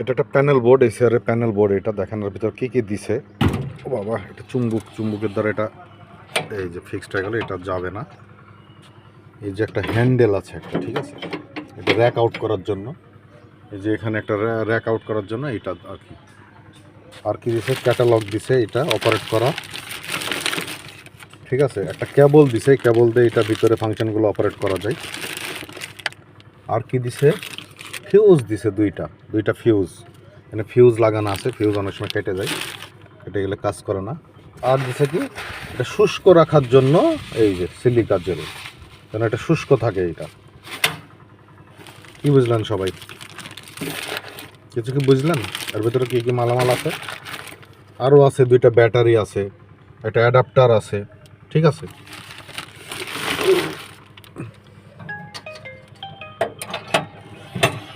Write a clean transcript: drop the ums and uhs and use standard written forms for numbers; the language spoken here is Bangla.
এটা একটা প্যানেল বোর্ড, এসিআরের প্যানেল বোর্ড। এটা দেখেন এর ভিতর কী দিছে। ও বাবা, এটা চুম্বকের দ্বারা এটা এই যে ফিক্সড হয়ে গেল, এটা যাবে না। এই যে একটা হ্যান্ডেল আছে একটা, ঠিক আছে, এটা র্যাক আউট করার জন্য। এই যে এখানে একটা র্যাক আউট করার জন্য এটা আর কি দিছে, ক্যাটালগ দিছে এটা অপারেট করা, ঠিক আছে। একটা কেবল দিছে, কেবল দিয়ে এটা ভিতরে ফাংশনগুলো অপারেট করা যায়। আর কি দিছে, ফিউজ দিছে দুইটা ফিউজ। এখানে ফিউজ লাগানো আছে, ফিউজ অনেক সময় কেটে যায়, কেটে গেলে কাজ করে না। আর দিছে কি, এটা শুষ্ক রাখার জন্য এই যে সিলিকা জেল, যেন এটা শুষ্ক থাকে। এটা কি বুঝলেন সবাই? কিছু কি বুঝলেন? এর ভিতরে কি কি মালামাল আছে? আরও আছে দুইটা ব্যাটারি আছে, একটা অ্যাডাপ্টার আছে, ঠিক আছে।